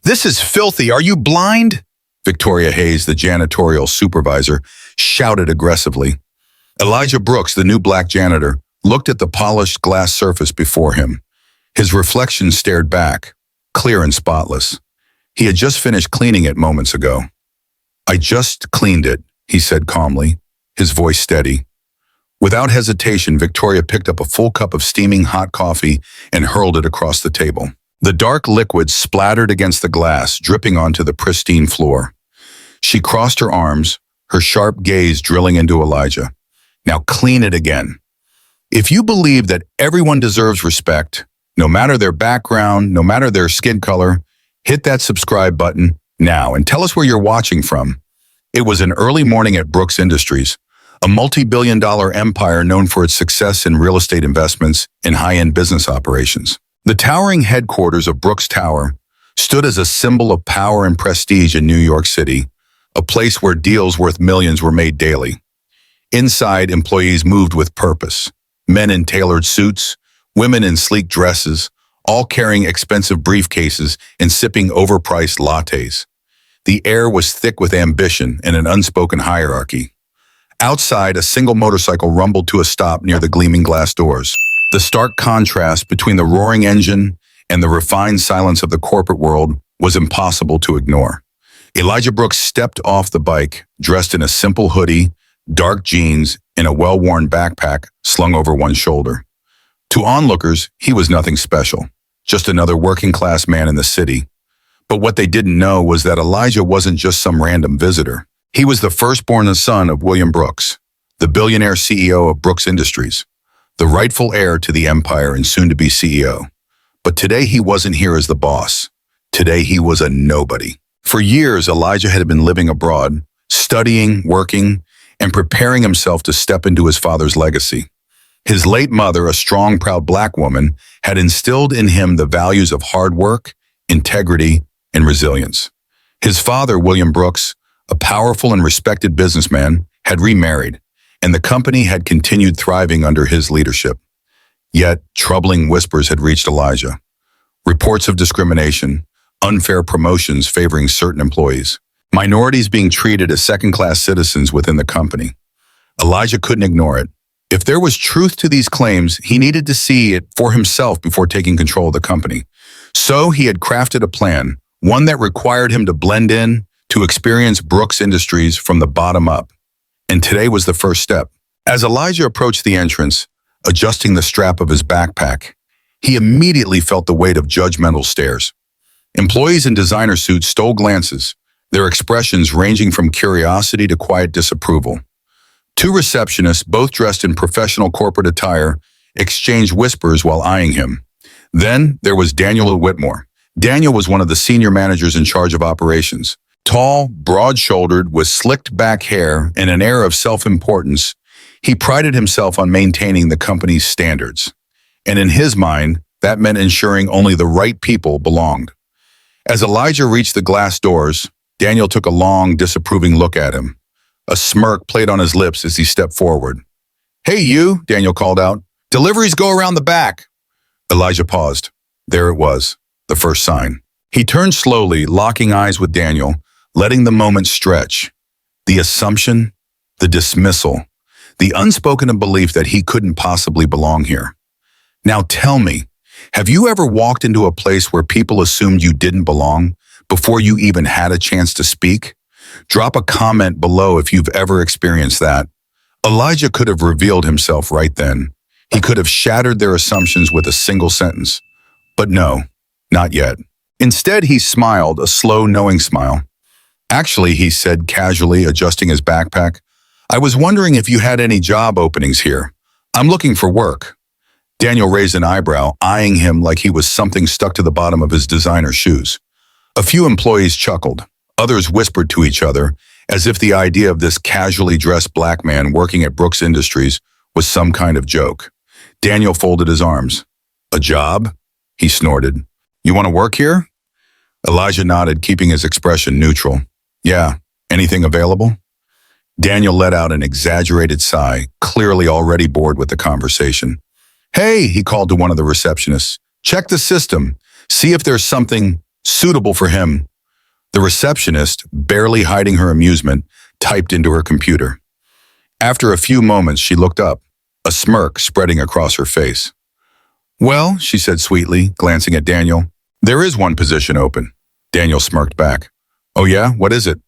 This is filthy. Are you blind? Victoria Hayes, the janitorial supervisor, shouted aggressively. Elijah Brooks, the new black janitor, looked at the polished glass surface before him. His reflection stared back, clear and spotless. He had just finished cleaning it moments ago. I just cleaned it, he said calmly, his voice steady. Without hesitation, Victoria picked up a full cup of steaming hot coffee and hurled it across the table. The dark liquid splattered against the glass, dripping onto the pristine floor. She crossed her arms, her sharp gaze drilling into Elijah. Now clean it again. If you believe that everyone deserves respect, no matter their background, no matter their skin color, hit that subscribe button now and tell us where you're watching from. It was an early morning at Brooks Industries, a multi-billion-dollar empire known for its success in real estate investments and high-end business operations. The towering headquarters of Brooks Tower stood as a symbol of power and prestige in New York City, a place where deals worth millions were made daily. Inside, employees moved with purpose. Men in tailored suits, women in sleek dresses, all carrying expensive briefcases and sipping overpriced lattes. The air was thick with ambition and an unspoken hierarchy. Outside, a single motorcycle rumbled to a stop near the gleaming glass doors. The stark contrast between the roaring engine and the refined silence of the corporate world was impossible to ignore. Elijah Brooks stepped off the bike, dressed in a simple hoodie, dark jeans, and a well-worn backpack slung over one shoulder. To onlookers, he was nothing special, just another working-class man in the city. But what they didn't know was that Elijah wasn't just some random visitor. He was the firstborn son of William Brooks, the billionaire CEO of Brooks Industries, the rightful heir to the empire and soon-to-be CEO. But today he wasn't here as the boss. Today he was a nobody. For years, Elijah had been living abroad, studying, working, and preparing himself to step into his father's legacy. His late mother, a strong, proud black woman, had instilled in him the values of hard work, integrity, and resilience. His father, William Brooks, a powerful and respected businessman, had remarried, and the company had continued thriving under his leadership. Yet, troubling whispers had reached Elijah. Reports of discrimination, unfair promotions favoring certain employees, minorities being treated as second-class citizens within the company. Elijah couldn't ignore it. If there was truth to these claims, he needed to see it for himself before taking control of the company. So he had crafted a plan, one that required him to blend in, to experience Brooks Industries from the bottom up. And today was the first step. As Elijah approached the entrance, adjusting the strap of his backpack, he immediately felt the weight of judgmental stares. Employees in designer suits stole glances, their expressions ranging from curiosity to quiet disapproval. Two receptionists, both dressed in professional corporate attire, exchanged whispers while eyeing him. Then there was Daniel Whitmore. Daniel was one of the senior managers in charge of operations. Tall, broad-shouldered, with slicked back hair and an air of self-importance, he prided himself on maintaining the company's standards. And in his mind, that meant ensuring only the right people belonged. As Elijah reached the glass doors, Daniel took a long, disapproving look at him. A smirk played on his lips as he stepped forward. "Hey, you," Daniel called out. "Deliveries go around the back." Elijah paused. There it was, the first sign. He turned slowly, locking eyes with Daniel, letting the moment stretch. The assumption, the dismissal, the unspoken belief that he couldn't possibly belong here. Now tell me, have you ever walked into a place where people assumed you didn't belong before you even had a chance to speak? Drop a comment below if you've ever experienced that. Elijah could have revealed himself right then. He could have shattered their assumptions with a single sentence. But no, not yet. Instead, he smiled, a slow, knowing smile. "Actually," he said casually, adjusting his backpack, "I was wondering if you had any job openings here. I'm looking for work." Daniel raised an eyebrow, eyeing him like he was something stuck to the bottom of his designer shoes. A few employees chuckled. Others whispered to each other, as if the idea of this casually dressed black man working at Brooks Industries was some kind of joke. Daniel folded his arms. "A job?" he snorted. "You want to work here?" Elijah nodded, keeping his expression neutral. "Yeah, anything available?" Daniel let out an exaggerated sigh, clearly already bored with the conversation. "Hey," he called to one of the receptionists, "check the system. See if there's something Suitable for him. The receptionist, barely hiding her amusement, typed into her computer. After a few moments, she looked up, a smirk spreading across her face. Well, she said sweetly, glancing at Daniel. There is one position open. Daniel smirked back. Oh yeah? What is it?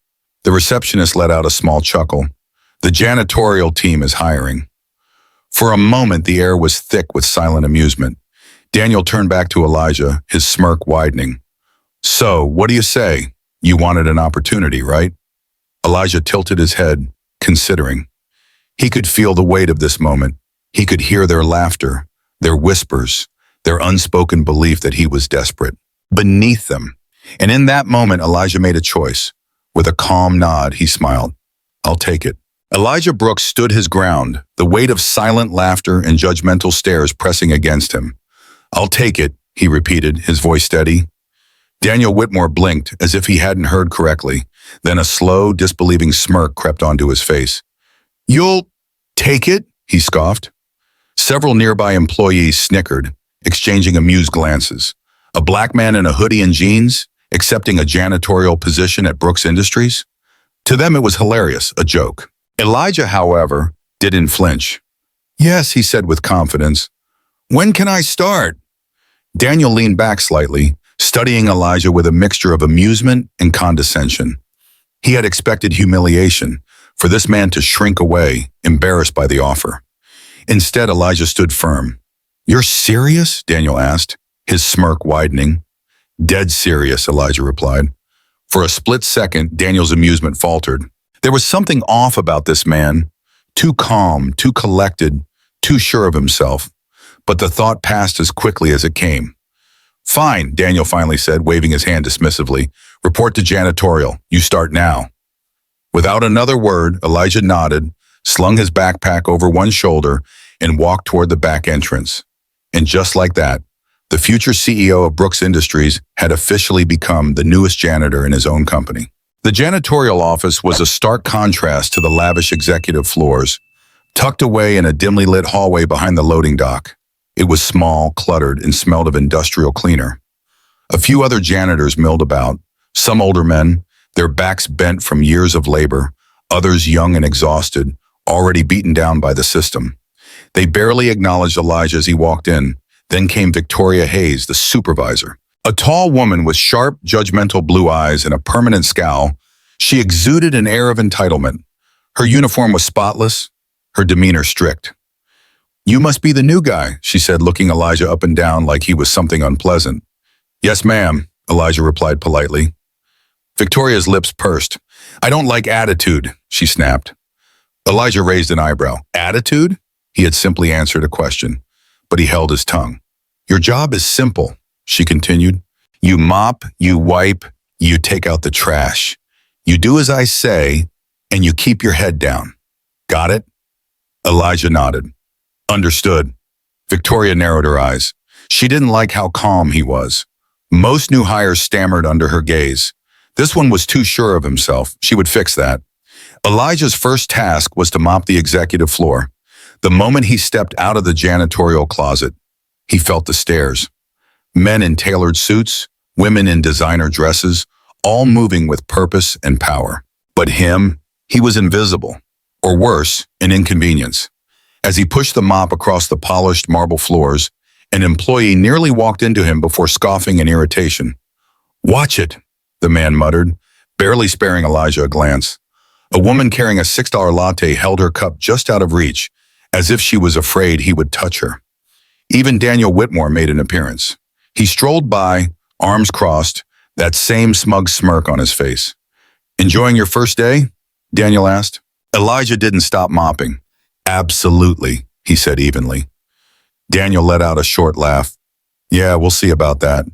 The receptionist let out a small chuckle. The janitorial team is hiring. For a moment, the air was thick with silent amusement. Daniel turned back to Elijah, his smirk widening. So, what do you say? You wanted an opportunity, right? Elijah tilted his head, considering. He could feel the weight of this moment. He could hear their laughter, their whispers, their unspoken belief that he was desperate. Beneath them. And in that moment, Elijah made a choice. With a calm nod, he smiled. I'll take it. Elijah Brooks stood his ground, the weight of silent laughter and judgmental stares pressing against him. I'll take it, he repeated, his voice steady. Daniel Whitmore blinked as if he hadn't heard correctly. Then a slow, disbelieving smirk crept onto his face. You'll take it? He scoffed. Several nearby employees snickered, exchanging amused glances. A black man in a hoodie and jeans, accepting a janitorial position at Brooks Industries? To them it was hilarious, a joke. Elijah, however, didn't flinch. Yes, he said with confidence. When can I start? Daniel leaned back slightly, studying Elijah with a mixture of amusement and condescension. He had expected humiliation, for this man to shrink away, embarrassed by the offer. Instead, Elijah stood firm. You're serious? Daniel asked, his smirk widening. Dead serious, Elijah replied. For a split second, Daniel's amusement faltered. There was something off about this man, too calm, too collected, too sure of himself. But the thought passed as quickly as it came. Fine, Daniel finally said, waving his hand dismissively. Report to janitorial. You start now. Without another word, Elijah nodded, slung his backpack over one shoulder, and walked toward the back entrance. And just like that, the future CEO of Brooks Industries had officially become the newest janitor in his own company. The janitorial office was a stark contrast to the lavish executive floors, tucked away in a dimly lit hallway behind the loading dock. It was small, cluttered, and smelled of industrial cleaner. A few other janitors milled about, some older men, their backs bent from years of labor, others young and exhausted, already beaten down by the system. They barely acknowledged Elijah as he walked in. Then came Victoria Hayes, the supervisor. A tall woman with sharp, judgmental blue eyes and a permanent scowl, she exuded an air of entitlement. Her uniform was spotless, her demeanor strict. You must be the new guy, she said, looking Elijah up and down like he was something unpleasant. Yes, ma'am, Elijah replied politely. Victoria's lips pursed. I don't like attitude, she snapped. Elijah raised an eyebrow. Attitude? He had simply answered a question, but he held his tongue. Your job is simple, she continued. You mop, you wipe, you take out the trash. You do as I say, and you keep your head down. Got it? Elijah nodded. Understood. Victoria narrowed her eyes. She didn't like how calm he was. Most new hires stammered under her gaze. This one was too sure of himself. She would fix that. Elijah's first task was to mop the executive floor. The moment he stepped out of the janitorial closet, he felt the stares. Men in tailored suits, women in designer dresses, all moving with purpose and power. But him, he was invisible, or worse, an inconvenience. As he pushed the mop across the polished marble floors, an employee nearly walked into him before scoffing in irritation. Watch it, the man muttered, barely sparing Elijah a glance. A woman carrying a $6 latte held her cup just out of reach, as if she was afraid he would touch her. Even Daniel Whitmore made an appearance. He strolled by, arms crossed, that same smug smirk on his face. Enjoying your first day? Daniel asked. Elijah didn't stop mopping. Absolutely, he said evenly. Daniel let out a short laugh. Yeah, we'll see about that.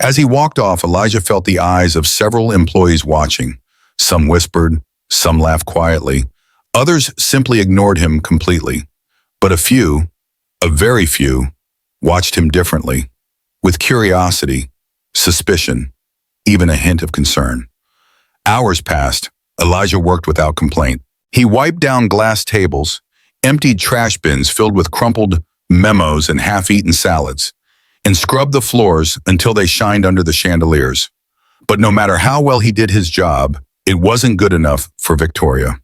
As he walked off, Elijah felt the eyes of several employees watching. Some whispered, some laughed quietly. Others simply ignored him completely. But a very few, watched him differently, with curiosity, suspicion, even a hint of concern. Hours passed. Elijah worked without complaint. He wiped down glass tables, emptied trash bins filled with crumpled memos and half-eaten salads. and scrubbed the floors until they shined under the chandeliers. But no matter how well he did his job, it wasn't good enough for Victoria.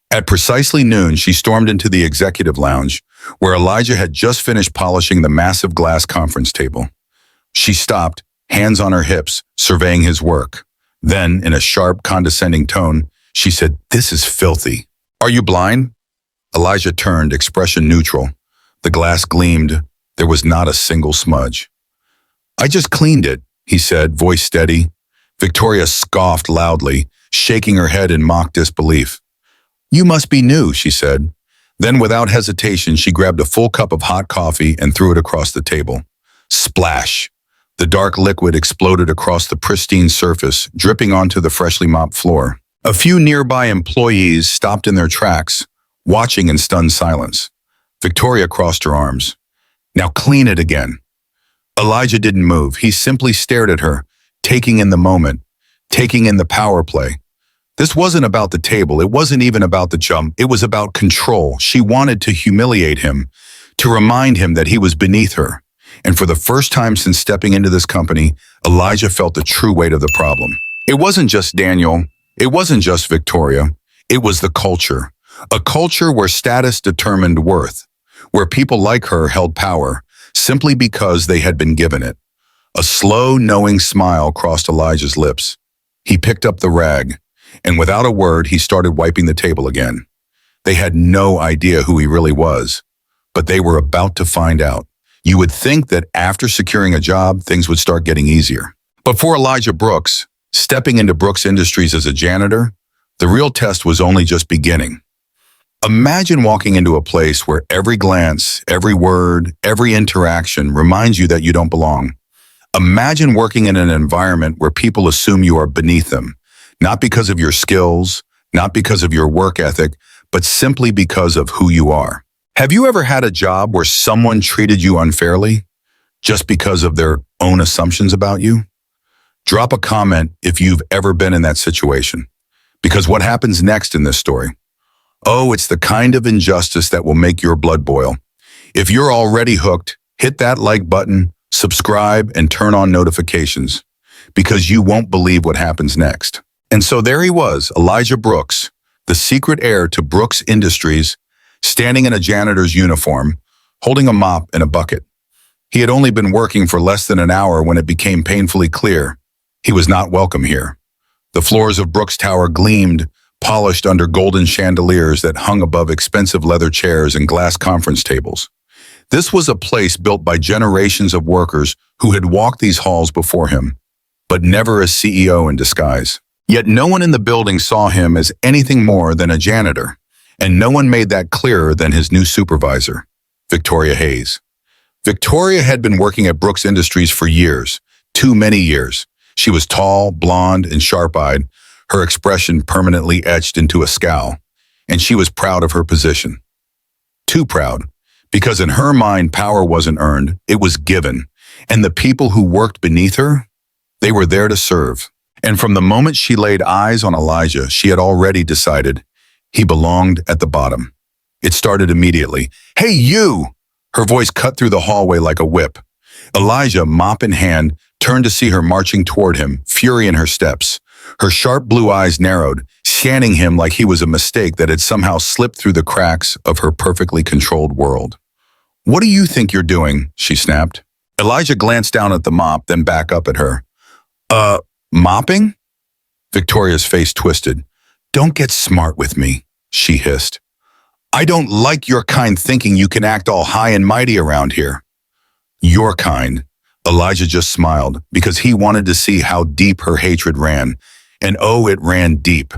At precisely noon, she stormed into the executive lounge, where Elijah had just finished polishing the massive glass conference table. She stopped, hands on her hips, surveying his work. Then, in a sharp, condescending tone, she said, "This is filthy. Are you blind?" Elijah turned, expression neutral. The glass gleamed. There was not a single smudge. "I just cleaned it," he said, voice steady. Victoria scoffed loudly, shaking her head in mock disbelief. "You must be new," she said. Then, without hesitation, she grabbed a full cup of hot coffee and threw it across the table. Splash! The dark liquid exploded across the pristine surface, dripping onto the freshly mopped floor. A few nearby employees stopped in their tracks, watching in stunned silence. Victoria crossed her arms. "Now clean it again." Elijah didn't move. He simply stared at her, taking in the moment, taking in the power play. This wasn't about the table. It wasn't even about the jump. It was about control. She wanted to humiliate him, to remind him that he was beneath her. And for the first time since stepping into this company, Elijah felt the true weight of the problem. It wasn't just Daniel. It wasn't just Victoria. It was the culture. A culture where status determined worth, where people like her held power simply because they had been given it. A slow, knowing smile crossed Elijah's lips. He picked up the rag, and without a word, he started wiping the table again. They had no idea who he really was, but they were about to find out. You would think that after securing a job, things would start getting easier. But for Elijah Brooks, stepping into Brooks Industries as a janitor, the real test was only just beginning. Imagine walking into a place where every glance, every word, every interaction reminds you that you don't belong. Imagine working in an environment where people assume you are beneath them, not because of your skills, not because of your work ethic, but simply because of who you are. Have you ever had a job where someone treated you unfairly just because of their own assumptions about you? Drop a comment if you've ever been in that situation, because what happens next in this story? Oh, it's the kind of injustice that will make your blood boil. If you're already hooked, hit that like button, subscribe, and turn on notifications, because you won't believe what happens next. And so there he was, Elijah Brooks, the secret heir to Brooks Industries, standing in a janitor's uniform, holding a mop and a bucket. He had only been working for less than an hour when it became painfully clear he was not welcome here. The floors of Brooks Tower gleamed, polished under golden chandeliers that hung above expensive leather chairs and glass conference tables. This was a place built by generations of workers who had walked these halls before him, but never as CEO in disguise. Yet no one in the building saw him as anything more than a janitor, and no one made that clearer than his new supervisor, Victoria Hayes. Victoria had been working at Brooks Industries for years, too many years. She was tall, blonde, and sharp-eyed, her expression permanently etched into a scowl, and she was proud of her position. Too proud, because in her mind, power wasn't earned, it was given, and the people who worked beneath her, they were there to serve. And from the moment she laid eyes on Elijah, she had already decided he belonged at the bottom. It started immediately. "Hey, you!" Her voice cut through the hallway like a whip. Elijah, mop in hand, turned to see her marching toward him, fury in her steps. Her sharp blue eyes narrowed, scanning him like he was a mistake that had somehow slipped through the cracks of her perfectly controlled world. "What do you think you're doing?" she snapped. Elijah glanced down at the mop, then back up at her. Mopping?" Victoria's face twisted. "Don't get smart with me," she hissed. "I don't like your kind thinking you can act all high and mighty around here." "Your kind." Elijah just smiled, because he wanted to see how deep her hatred ran. And oh, it ran deep.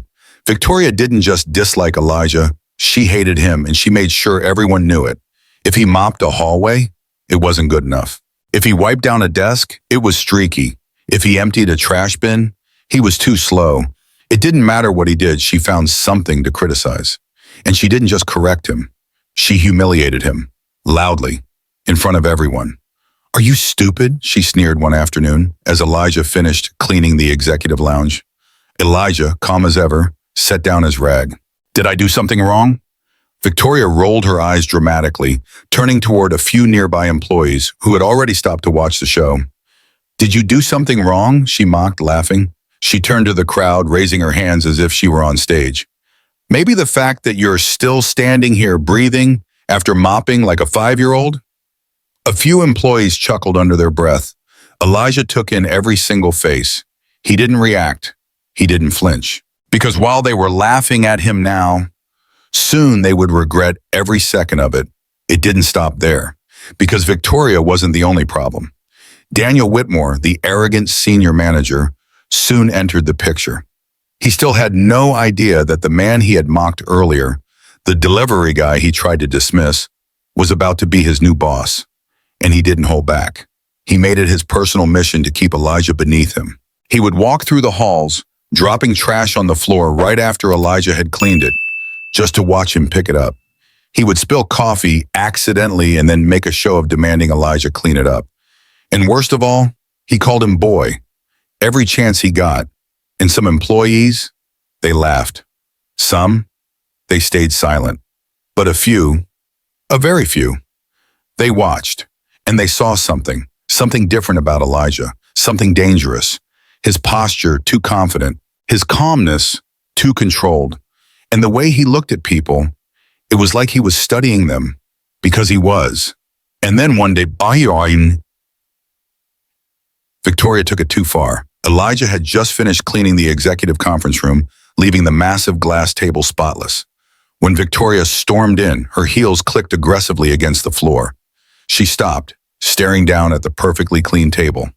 Victoria didn't just dislike Elijah, she hated him, and she made sure everyone knew it. If he mopped a hallway, it wasn't good enough. If he wiped down a desk, it was streaky. If he emptied a trash bin, he was too slow. It didn't matter what he did, she found something to criticize. And she didn't just correct him. She humiliated him, loudly, in front of everyone. "Are you stupid?" she sneered one afternoon as Elijah finished cleaning the executive lounge. Elijah, calm as ever, set down his rag. "Did I do something wrong?" Victoria rolled her eyes dramatically, turning toward a few nearby employees who had already stopped to watch the show. Did you do something wrong? She mocked, laughing. She turned to the crowd, raising her hands as if she were on stage. Maybe the fact that you're still standing here breathing after mopping like a 5-year-old? A few employees chuckled under their breath. Elijah took in every single face. He didn't react. He didn't flinch. Because while they were laughing at him now, soon they would regret every second of it. It didn't stop there. Because Victoria wasn't the only problem. Daniel Whitmore, the arrogant senior manager, soon entered the picture. He still had no idea that the man he had mocked earlier, the delivery guy he tried to dismiss, was about to be his new boss. And he didn't hold back. He made it his personal mission to keep Elijah beneath him. He would walk through the halls, dropping trash on the floor right after Elijah had cleaned it, just to watch him pick it up. He would spill coffee accidentally and then make a show of demanding Elijah clean it up. And worst of all, he called him boy every chance he got. And some employees, they laughed. Some, they stayed silent. But a few, a very few, they watched. And they saw something different about Elijah, something dangerous. His posture too confident, his calmness too controlled. And the way he looked at people, it was like he was studying them, because he was. And then one day, Victoria took it too far. Elijah had just finished cleaning the executive conference room, leaving the massive glass table spotless. When Victoria stormed in, her heels clicked aggressively against the floor. She stopped, staring down at the perfectly clean table.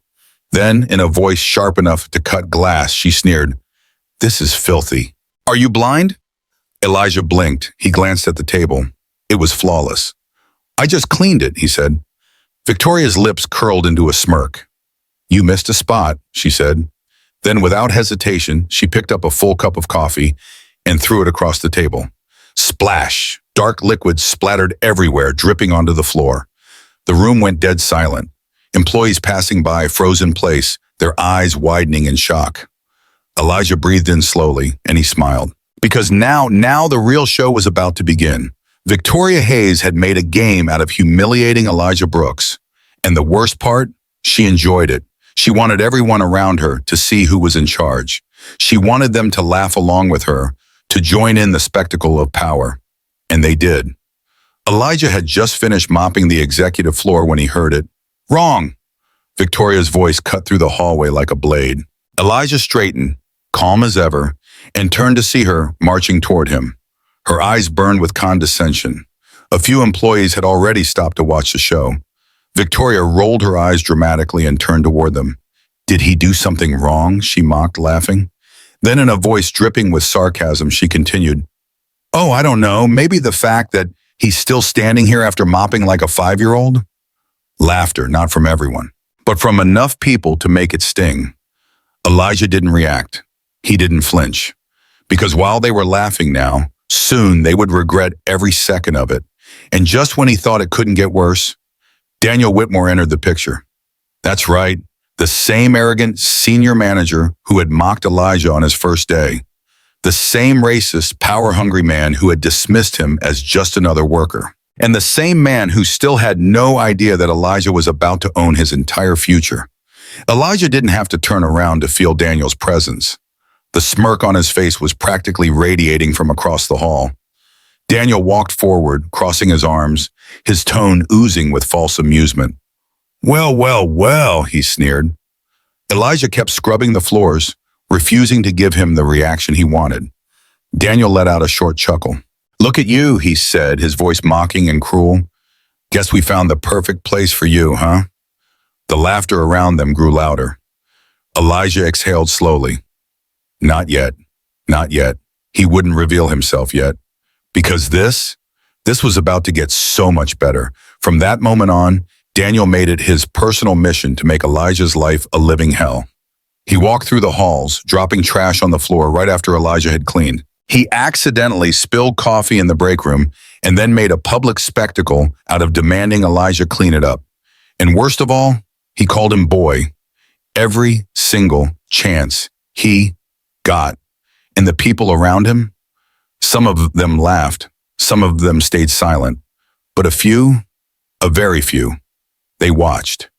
Then, in a voice sharp enough to cut glass, she sneered, "This is filthy. Are you blind?" Elijah blinked. He glanced at the table. It was flawless. "I just cleaned it," he said. Victoria's lips curled into a smirk. "You missed a spot," she said. Then, without hesitation, she picked up a full cup of coffee and threw it across the table. Splash! Dark liquid splattered everywhere, dripping onto the floor. The room went dead silent. Employees passing by froze in place, their eyes widening in shock. Elijah breathed in slowly, and he smiled. Because now the real show was about to begin. Victoria Hayes had made a game out of humiliating Elijah Brooks. And the worst part? She enjoyed it. She wanted everyone around her to see who was in charge. She wanted them to laugh along with her, to join in the spectacle of power. And they did. Elijah had just finished mopping the executive floor when he heard it. "Wrong!" Victoria's voice cut through the hallway like a blade. Elijah straightened, calm as ever, and turned to see her marching toward him. Her eyes burned with condescension. A few employees had already stopped to watch the show. Victoria rolled her eyes dramatically and turned toward them. "Did he do something wrong?" she mocked, laughing. Then in a voice dripping with sarcasm, she continued, "Oh, I don't know, maybe the fact that he's still standing here after mopping like a 5-year-old? Laughter, not from everyone, but from enough people to make it sting. Elijah didn't react. He didn't flinch. Because while they were laughing now, soon they would regret every second of it. And just when he thought it couldn't get worse, Daniel Whitmore entered the picture. That's right, the same arrogant senior manager who had mocked Elijah on his first day. The same racist, power-hungry man who had dismissed him as just another worker. And the same man who still had no idea that Elijah was about to own his entire future. Elijah didn't have to turn around to feel Daniel's presence. The smirk on his face was practically radiating from across the hall. Daniel walked forward, crossing his arms, his tone oozing with false amusement. Well, he sneered. Elijah kept scrubbing the floors, refusing to give him the reaction he wanted. Daniel let out a short chuckle. "Look at you," he said, his voice mocking and cruel. "Guess we found the perfect place for you, huh?" The laughter around them grew louder. Elijah exhaled slowly. Not yet. Not yet. He wouldn't reveal himself yet. Because this was about to get so much better. From that moment on, Daniel made it his personal mission to make Elijah's life a living hell. He walked through the halls, dropping trash on the floor right after Elijah had cleaned. He accidentally spilled coffee in the break room and then made a public spectacle out of demanding Elijah clean it up. And worst of all, he called him boy every single chance he got. And the people around him, some of them laughed, Some of them stayed silent, but a very few, they watched.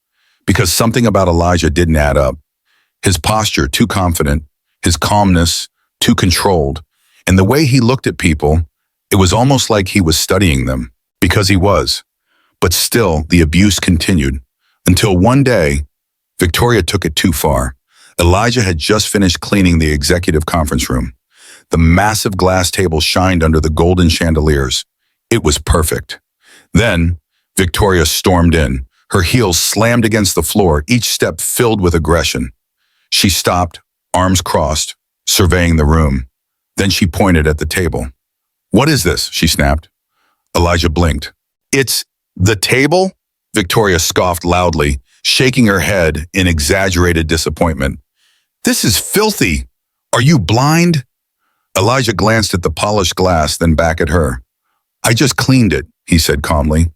Because something about Elijah didn't add up. His posture too confident, his calmness too controlled, and the way he looked at people, it was almost like he was studying them, because he was. But still, the abuse continued, until one day, Victoria took it too far. Elijah had just finished cleaning the executive conference room. The massive glass table shined under the golden chandeliers. It was perfect. Then, Victoria stormed in. Her heels slammed against the floor, each step filled with aggression. She stopped, arms crossed, surveying the room. Then she pointed at the table. "What is this?" she snapped. Elijah blinked. "It's the table?" Victoria scoffed loudly, shaking her head in exaggerated disappointment. "This is filthy. Are you blind?" Elijah glanced at the polished glass, then back at her. "I just cleaned it," he said calmly.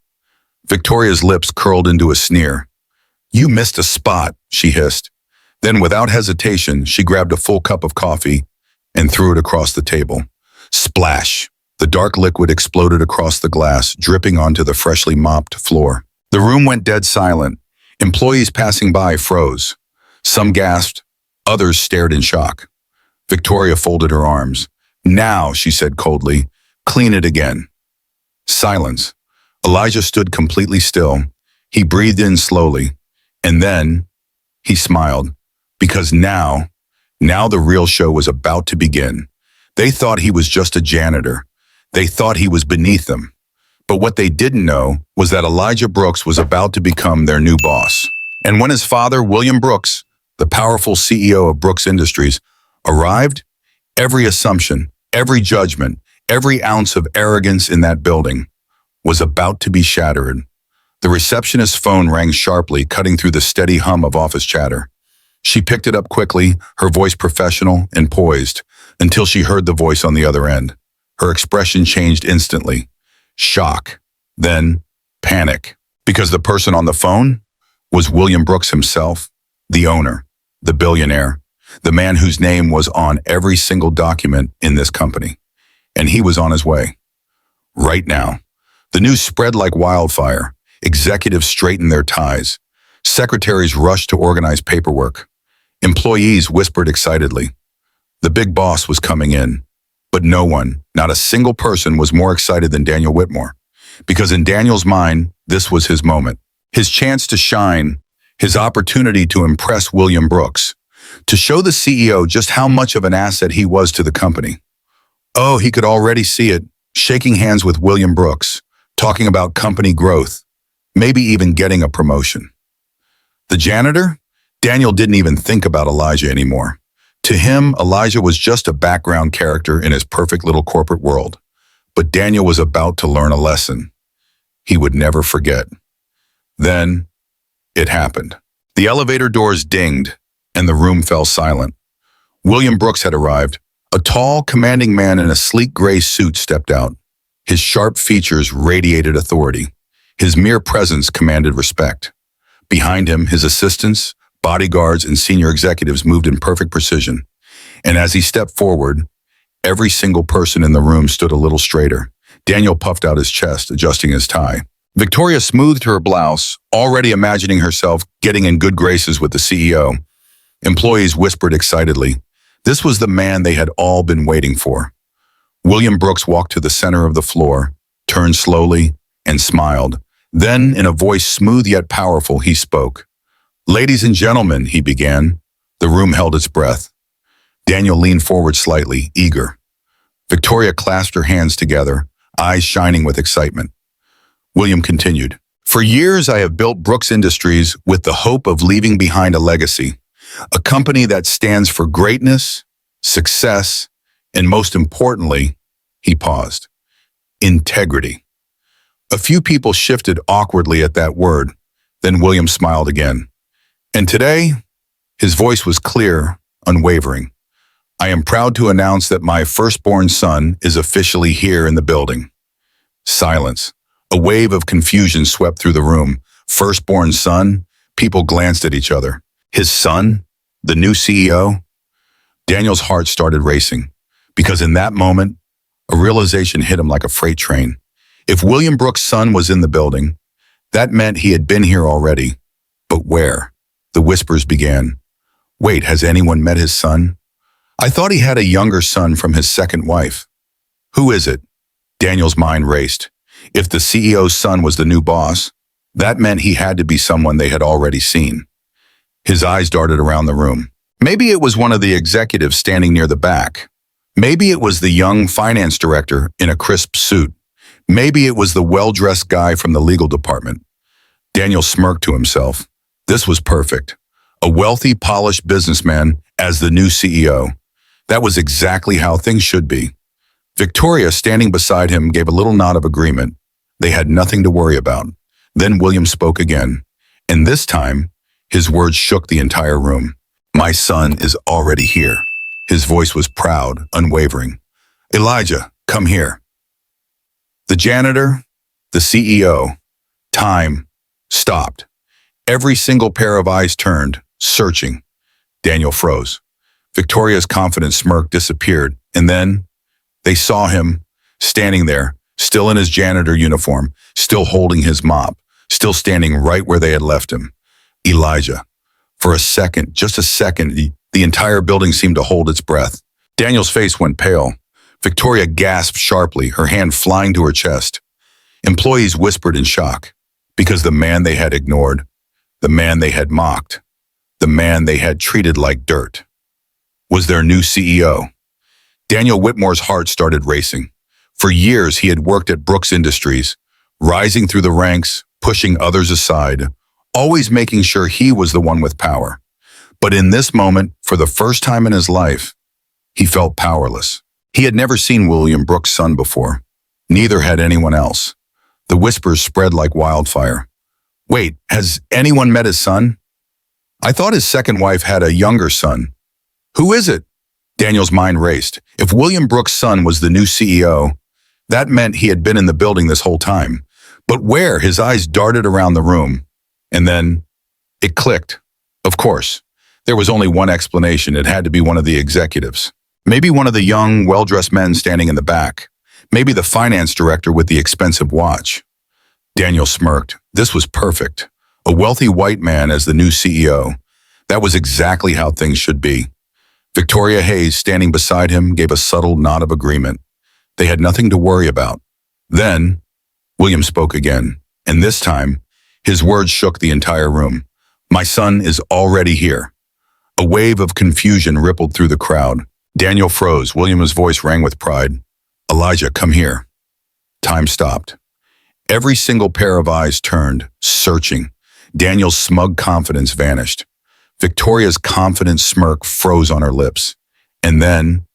Victoria's lips curled into a sneer. "You missed a spot," she hissed. Then, without hesitation, she grabbed a full cup of coffee and threw it across the table. Splash! The dark liquid exploded across the glass, dripping onto the freshly mopped floor. The room went dead silent. Employees passing by froze. Some gasped, others stared in shock. Victoria folded her arms. "Now," she said coldly, "clean it again." Silence. Elijah stood completely still. He breathed in slowly, and then he smiled, because now the real show was about to begin. They thought he was just a janitor. They thought he was beneath them. But what they didn't know was that Elijah Brooks was about to become their new boss. And when his father, William Brooks, the powerful CEO of Brooks Industries, arrived, every assumption, every judgment, every ounce of arrogance in that building was about to be shattered. The receptionist's phone rang sharply, cutting through the steady hum of office chatter. She picked it up quickly, her voice professional and poised, until she heard the voice on the other end. Her expression changed instantly. Shock, then panic, because the person on the phone was William Brooks himself, the owner, the billionaire, the man whose name was on every single document in this company. And he was on his way. Right now. The news spread like wildfire. Executives straightened their ties. Secretaries rushed to organize paperwork. Employees whispered excitedly. The big boss was coming in. But no one, not a single person, was more excited than Daniel Whitmore. Because in Daniel's mind, this was his moment. His chance to shine, his opportunity to impress William Brooks, to show the CEO just how much of an asset he was to the company. Oh, he could already see it, shaking hands with William Brooks, talking about company growth, maybe even getting a promotion. The janitor? Daniel didn't even think about Elijah anymore. To him, Elijah was just a background character in his perfect little corporate world. But Daniel was about to learn a lesson he would never forget. Then, it happened. The elevator doors dinged, and the room fell silent. William Brooks had arrived. A tall, commanding man in a sleek gray suit stepped out. His sharp features radiated authority. His mere presence commanded respect. Behind him, his assistants, bodyguards, and senior executives moved in perfect precision. And as he stepped forward, every single person in the room stood a little straighter. Daniel puffed out his chest, adjusting his tie. Victoria smoothed her blouse, already imagining herself getting in good graces with the CEO. Employees whispered excitedly. This was the man they had all been waiting for. William Brooks walked to the center of the floor, turned slowly, and smiled. Then, in a voice smooth yet powerful, he spoke. "Ladies and gentlemen," he began. The room held its breath. Daniel leaned forward slightly, eager. Victoria clasped her hands together, eyes shining with excitement. William continued. "For years, I have built Brooks Industries with the hope of leaving behind a legacy, a company that stands for greatness, success, and most importantly," he paused, "integrity." A few people shifted awkwardly at that word, then William smiled again. "And today," his voice was clear, unwavering, "I am proud to announce that my firstborn son is officially here in the building." Silence. A wave of confusion swept through the room. Firstborn son? People glanced at each other. His son? The new CEO? Daniel's heart started racing, because in that moment, A realization hit him like a freight train. If William Brooks' son was in the building, that meant he had been here already. But where? The whispers began. Wait, has anyone met his son? I thought he had a younger son from his second wife. Who is it? Daniel's mind raced. If the CEO's son was the new boss, that meant he had to be someone they had already seen. His eyes darted around the room. Maybe it was one of the executives standing near the back. Maybe it was the young finance director in a crisp suit. Maybe it was the well-dressed guy from the legal department. Daniel smirked to himself. This was perfect. A wealthy, polished businessman as the new CEO. That was exactly how things should be. Victoria, standing beside him, gave a little nod of agreement. They had nothing to worry about. Then William spoke again, and this time, his words shook the entire room. My son is already here. His voice was proud, unwavering. Elijah, come here. The janitor, the CEO, time stopped. Every single pair of eyes turned, searching. Daniel froze. Victoria's confident smirk disappeared, and then they saw him standing there, still in his janitor uniform, still holding his mop, still standing right where they had left him. Elijah. For a second, just a second, the entire building seemed to hold its breath. Daniel's face went pale. Victoria gasped sharply, her hand flying to her chest. Employees whispered in shock, because the man they had ignored, the man they had mocked, the man they had treated like dirt, was their new CEO. Daniel Whitmore's heart started racing. For years, he had worked at Brooks Industries, rising through the ranks, pushing others aside, always making sure he was the one with power. But in this moment, for the first time in his life, he felt powerless. He had never seen William Brooks' son before. Neither had anyone else. The whispers spread like wildfire. Wait, has anyone met his son? I thought his second wife had a younger son. Who is it? Daniel's mind raced. If William Brooks' son was the new CEO, that meant he had been in the building this whole time. But where? His eyes darted around the room. And then it clicked. Of course, there was only one explanation. It had to be one of the executives. Maybe one of the young, well-dressed men standing in the back. Maybe the finance director with the expensive watch. Daniel smirked. This was perfect. A wealthy white man as the new CEO. That was exactly how things should be. Victoria Hayes, standing beside him, gave a subtle nod of agreement. They had nothing to worry about. Then, William spoke again, and this time, his words shook the entire room. My son is already here. A wave of confusion rippled through the crowd. Daniel froze. William's voice rang with pride. Elijah, come here. Time stopped. Every single pair of eyes turned, searching. Daniel's smug confidence vanished. Victoria's confident smirk froze on her lips. And then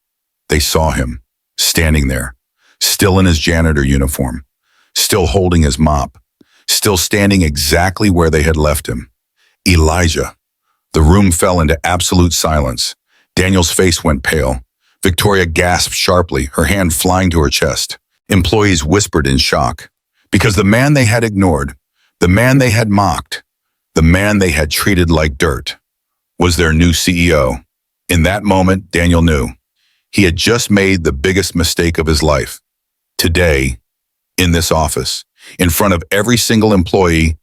they saw him, standing there, still in his janitor uniform, still holding his mop, still standing exactly where they had left him. Elijah. The room fell into absolute silence. Daniel's face went pale. Victoria gasped sharply, her hand flying to her chest. Employees whispered in shock. Because the man they had ignored, the man they had mocked, the man they had treated like dirt, was their new CEO. In that moment, Daniel knew. He had just made the biggest mistake of his life. Today, in this office, in front of every single employee,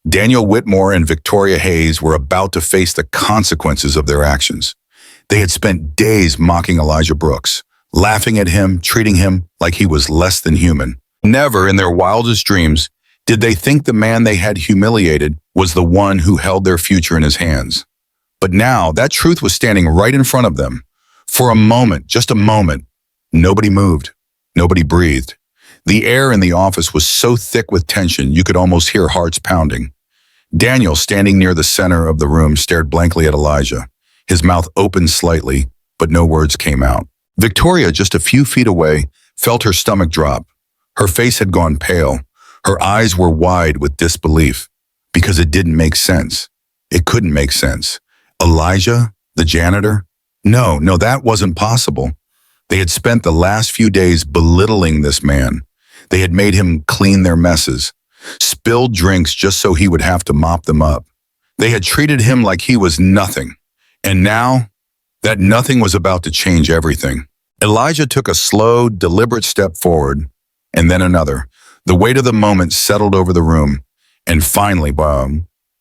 Daniel Whitmore and Victoria Hayes were about to face the consequences of their actions. They had spent days mocking Elijah Brooks, laughing at him, treating him like he was less than human. Never in their wildest dreams did they think the man they had humiliated was the one who held their future in his hands. But now that truth was standing right in front of them. For a moment, just a moment, nobody moved, nobody breathed. The air in the office was so thick with tension you could almost hear hearts pounding. Daniel, standing near the center of the room, stared blankly at Elijah. His mouth opened slightly, but no words came out. Victoria, just a few feet away, felt her stomach drop. Her face had gone pale. Her eyes were wide with disbelief, because it didn't make sense. It couldn't make sense. Elijah, the janitor? No, that wasn't possible. They had spent the last few days belittling this man. They had made him clean their messes, spilled drinks just so he would have to mop them up. They had treated him like he was nothing. And now, that nothing was about to change everything. Elijah took a slow, deliberate step forward, and then another. The weight of the moment settled over the room, and finally,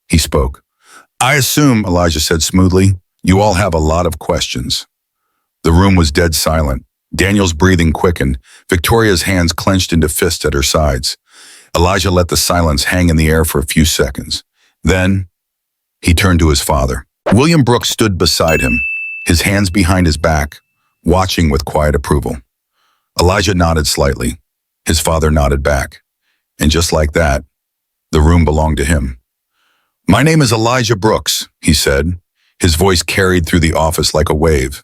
he spoke. "I assume," Elijah said smoothly, "you all have a lot of questions." The room was dead silent. Daniel's breathing quickened. Victoria's hands clenched into fists at her sides. Elijah let the silence hang in the air for a few seconds. Then, he turned to his father. William Brooks stood beside him, his hands behind his back, watching with quiet approval. Elijah nodded slightly. His father nodded back. And just like that, the room belonged to him. "My name is Elijah Brooks," he said, his voice carried through the office like a wave.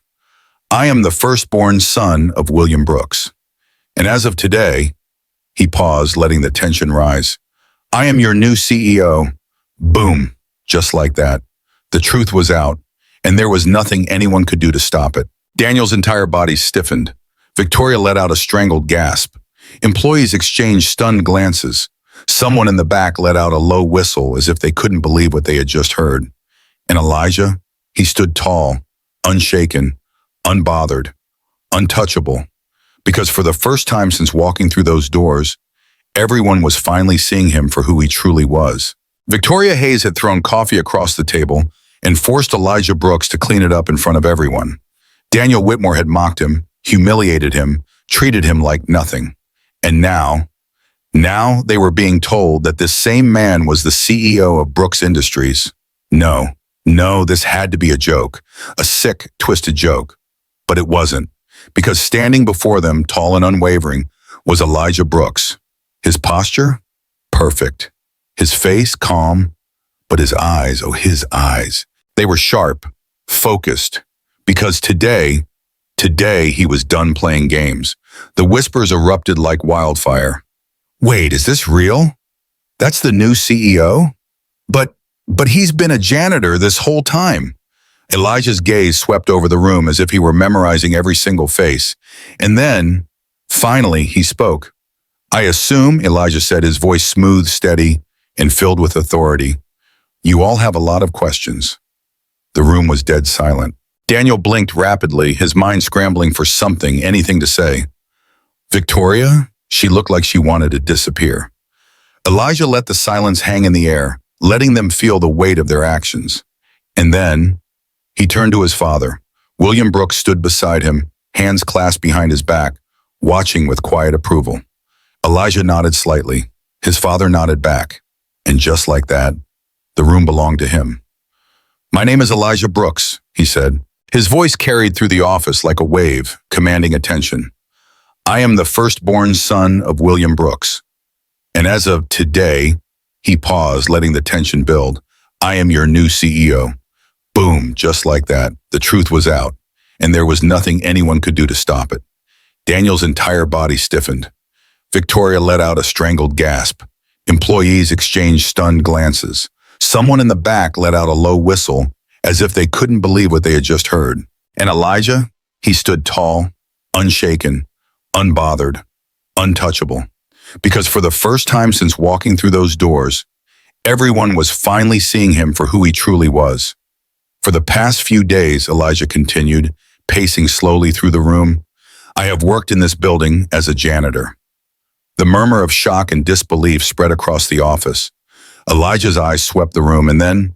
"I am the firstborn son of William Brooks. And as of today," he paused, letting the tension rise, "I am your new CEO." Boom, just like that. The truth was out, and there was nothing anyone could do to stop it. Daniel's entire body stiffened. Victoria let out a strangled gasp. Employees exchanged stunned glances. Someone in the back let out a low whistle as if they couldn't believe what they had just heard. And Elijah, he stood tall, unshaken, unbothered, untouchable, because for the first time since walking through those doors, everyone was finally seeing him for who he truly was. Victoria Hayes had thrown coffee across the table and forced Elijah Brooks to clean it up in front of everyone. Daniel Whitmore had mocked him, humiliated him, treated him like nothing. And now they were being told that this same man was the CEO of Brooks Industries. No, this had to be a joke, a sick, twisted joke. But it wasn't, because standing before them, tall and unwavering, was Elijah Brooks. His posture? Perfect. His face? Calm. But his eyes, his eyes. They were sharp, focused. Because today he was done playing games. The whispers erupted like wildfire. "Wait, is this real? That's the new CEO? But he's been a janitor this whole time." Elijah's gaze swept over the room as if he were memorizing every single face. And then, finally, he spoke. "I assume," Elijah said, his voice smooth, steady, and filled with authority, "you all have a lot of questions." The room was dead silent. Daniel blinked rapidly, his mind scrambling for something, anything to say. Victoria? She looked like she wanted to disappear. Elijah let the silence hang in the air, letting them feel the weight of their actions. And then, he turned to his father. William Brooks stood beside him, hands clasped behind his back, watching with quiet approval. Elijah nodded slightly. His father nodded back. And just like that, the room belonged to him. "My name is Elijah Brooks," he said. His voice carried through the office like a wave, commanding attention. "I am the firstborn son of William Brooks. And as of today," he paused, letting the tension build, "I am your new CEO." Boom, just like that. The truth was out, and there was nothing anyone could do to stop it. Daniel's entire body stiffened. Victoria let out a strangled gasp. Employees exchanged stunned glances. Someone in the back let out a low whistle, as if they couldn't believe what they had just heard. And Elijah, he stood tall, unshaken, unbothered, untouchable. Because for the first time since walking through those doors, everyone was finally seeing him for who he truly was. "For the past few days," Elijah continued, pacing slowly through the room, "I have worked in this building as a janitor." The murmur of shock and disbelief spread across the office. Elijah's eyes swept the room, and then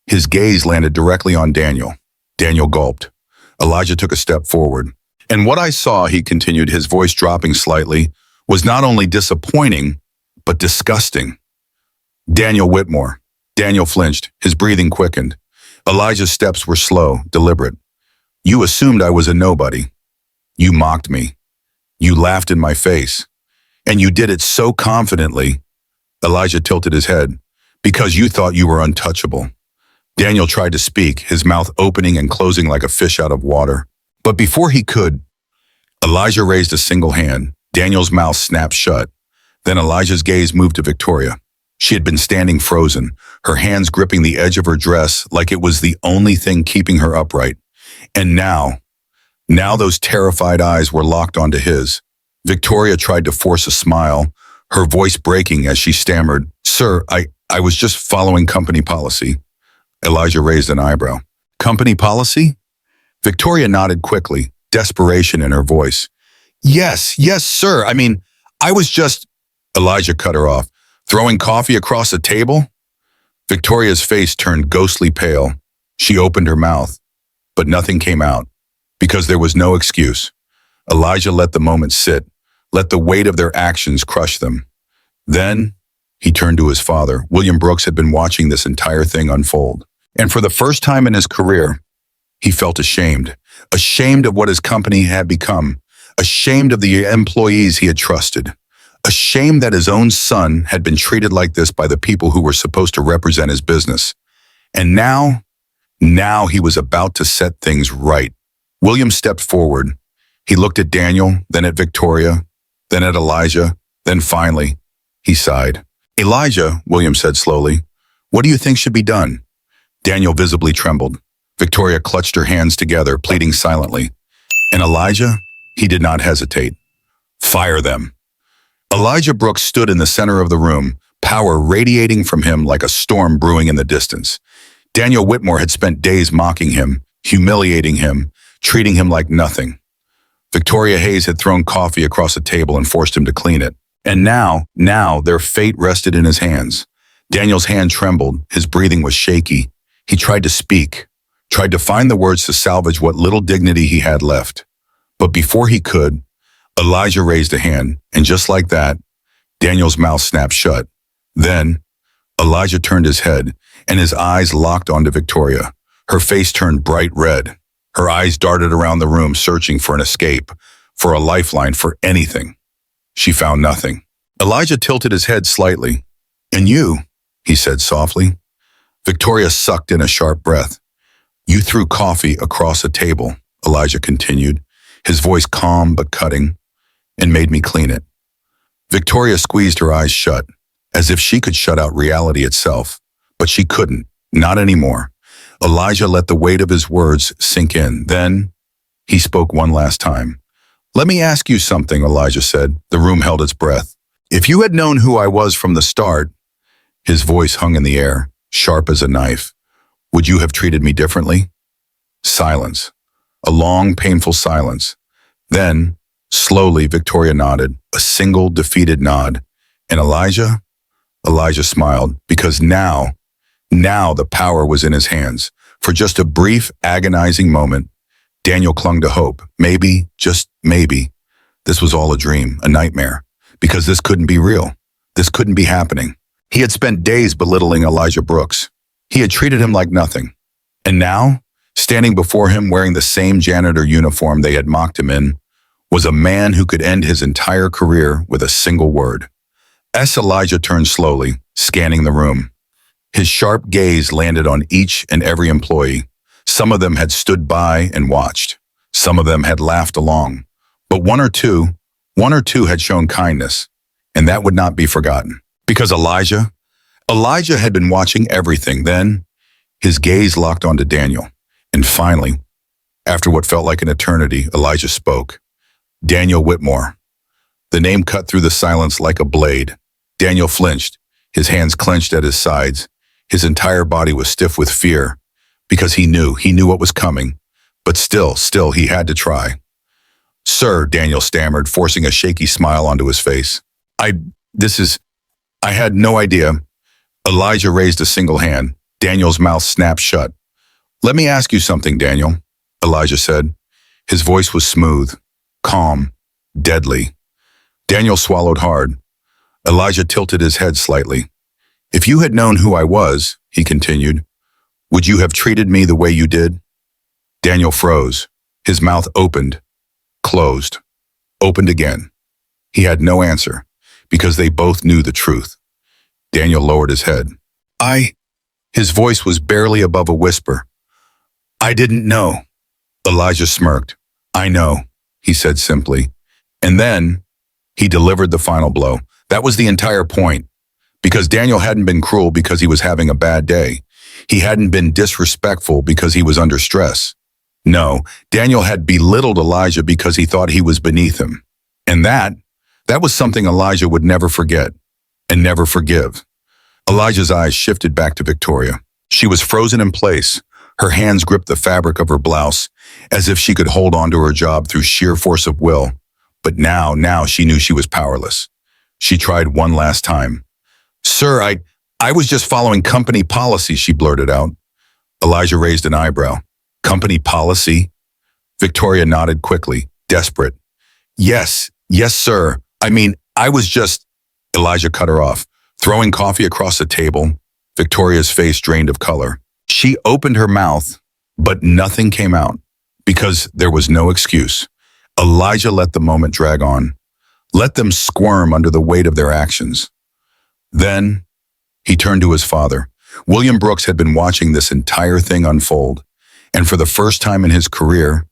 his gaze landed directly on Daniel. Daniel gulped. Elijah took a step forward. "And what I saw," he continued, his voice dropping slightly, "was not only disappointing, but disgusting." "Daniel Whitmore." Daniel flinched, his breathing quickened. Elijah's steps were slow, deliberate. "You assumed I was a nobody. You mocked me. You laughed in my face. And you did it so confidently," Elijah tilted his head, "because you thought you were untouchable." Daniel tried to speak, his mouth opening and closing like a fish out of water. But before he could, Elijah raised a single hand. Daniel's mouth snapped shut. Then Elijah's gaze moved to Victoria. She had been standing frozen, her hands gripping the edge of her dress like it was the only thing keeping her upright. And now those terrified eyes were locked onto his. Victoria tried to force a smile, her voice breaking as she stammered, "Sir, I was just following company policy." Elijah raised an eyebrow. "Company policy?" Victoria nodded quickly, desperation in her voice. Yes, yes, sir. I was just... Elijah cut her off. Throwing coffee across a table? Victoria's face turned ghostly pale. She opened her mouth, but nothing came out, because there was no excuse. Elijah let the moment sit, let the weight of their actions crush them. Then, he turned to his father. William Brooks had been watching this entire thing unfold. And for the first time in his career, he felt ashamed. Ashamed of what his company had become. Ashamed of the employees he had trusted. Ashamed that his own son had been treated like this by the people who were supposed to represent his business. And now he was about to set things right. William stepped forward. He looked at Daniel, then at Victoria, then at Elijah, then finally, he sighed. Elijah, William said slowly, what do you think should be done? Daniel visibly trembled. Victoria clutched her hands together, pleading silently. And Elijah, he did not hesitate. Fire them. Elijah Brooks stood in the center of the room, power radiating from him like a storm brewing in the distance. Daniel Whitmore had spent days mocking him, humiliating him, treating him like nothing. Victoria Hayes had thrown coffee across a table and forced him to clean it. And now their fate rested in his hands. Daniel's hand trembled, his breathing was shaky. He tried to speak, tried to find the words to salvage what little dignity he had left. But before he could, Elijah raised a hand, and just like that, Daniel's mouth snapped shut. Then, Elijah turned his head, and his eyes locked onto Victoria. Her face turned bright red. Her eyes darted around the room, searching for an escape, for a lifeline, for anything. She found nothing. Elijah tilted his head slightly. And you, he said softly. Victoria sucked in a sharp breath. You threw coffee across a table, Elijah continued, his voice calm but cutting, and made me clean it. Victoria squeezed her eyes shut, as if she could shut out reality itself. But she couldn't, not anymore. Elijah let the weight of his words sink in. Then, he spoke one last time. Let me ask you something, Elijah said. The room held its breath. If you had known who I was from the start, his voice hung in the air, sharp as a knife, would you have treated me differently? Silence. A long, painful silence. Then, slowly, Victoria nodded, a single defeated nod. And Elijah smiled, because now the power was in his hands. For just a brief, agonizing moment, Daniel clung to hope. Maybe, just maybe, this was all a dream, a nightmare, because this couldn't be real. This couldn't be happening. He had spent days belittling Elijah Brooks. He had treated him like nothing. And now, standing before him wearing the same janitor uniform they had mocked him in, was a man who could end his entire career with a single word. Elijah turned slowly, scanning the room. His sharp gaze landed on each and every employee. Some of them had stood by and watched. Some of them had laughed along. But one or two had shown kindness, and that would not be forgotten. Because Elijah had been watching everything. Then, his gaze locked onto Daniel. And finally, after what felt like an eternity, Elijah spoke. Daniel Whitmore. The name cut through the silence like a blade. Daniel flinched, his hands clenched at his sides. His entire body was stiff with fear, because he knew what was coming. But still, he had to try. Sir, Daniel stammered, forcing a shaky smile onto his face. I had no idea. Elijah raised a single hand. Daniel's mouth snapped shut. Let me ask you something, Daniel, Elijah said. His voice was smooth, calm, deadly. Daniel swallowed hard. Elijah tilted his head slightly. If you had known who I was, he continued, would you have treated me the way you did? Daniel froze. His mouth opened, closed, opened again. He had no answer, because they both knew the truth. Daniel lowered his head. His voice was barely above a whisper. I didn't know. Elijah smirked. I know, he said simply. And then he delivered the final blow. That was the entire point. Because Daniel hadn't been cruel because he was having a bad day. He hadn't been disrespectful because he was under stress. No, Daniel had belittled Elijah because he thought he was beneath him. And that was something Elijah would never forget and never forgive. Elijah's eyes shifted back to Victoria. She was frozen in place. Her hands gripped the fabric of her blouse, as if she could hold on to her job through sheer force of will. But now she knew she was powerless. She tried one last time. "Sir, I was just following company policy," she blurted out. Elijah raised an eyebrow. "Company policy?" Victoria nodded quickly, desperate. Yes, sir. I was just—" Elijah cut her off. Throwing coffee across the table, Victoria's face drained of color. She opened her mouth, but nothing came out, because there was no excuse. Elijah let the moment drag on, let them squirm under the weight of their actions. Then he turned to his father. William Brooks had been watching this entire thing unfold, and for the first time in his career,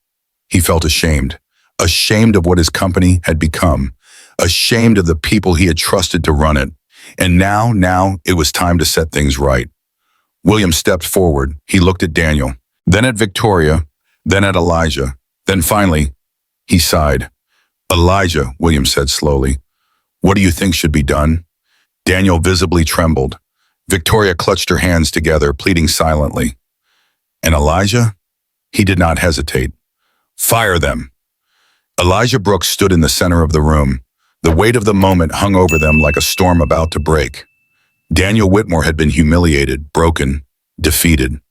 he felt ashamed. Ashamed of what his company had become, ashamed of the people he had trusted to run it. And now it was time to set things right. William stepped forward. He looked at Daniel, then at Victoria, then at Elijah. Then finally, he sighed. "Elijah," William said slowly, "what do you think should be done?" Daniel visibly trembled. Victoria clutched her hands together, pleading silently. And Elijah? He did not hesitate. "Fire them." Elijah Brooks stood in the center of the room. The weight of the moment hung over them like a storm about to break. Daniel Whitmore had been humiliated, broken, defeated.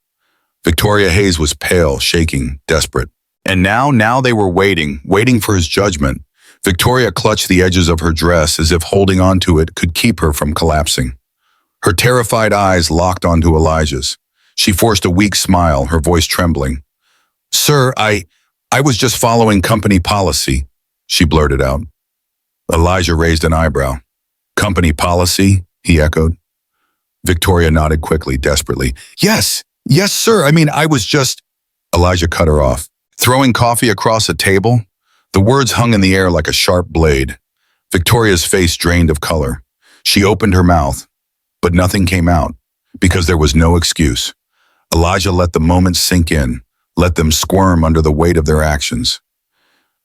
Victoria Hayes was pale, shaking, desperate. And now they were waiting for his judgment. Victoria clutched the edges of her dress as if holding onto it could keep her from collapsing. Her terrified eyes locked onto Elijah's. She forced a weak smile, her voice trembling. "Sir, I was just following company policy," she blurted out. Elijah raised an eyebrow. "Company policy?" he echoed. Victoria nodded quickly, desperately. Yes, sir. I was just—" Elijah cut her off. Throwing coffee across a table, the words hung in the air like a sharp blade. Victoria's face drained of color. She opened her mouth, but nothing came out, because there was no excuse. Elijah let the moment sink in, let them squirm under the weight of their actions.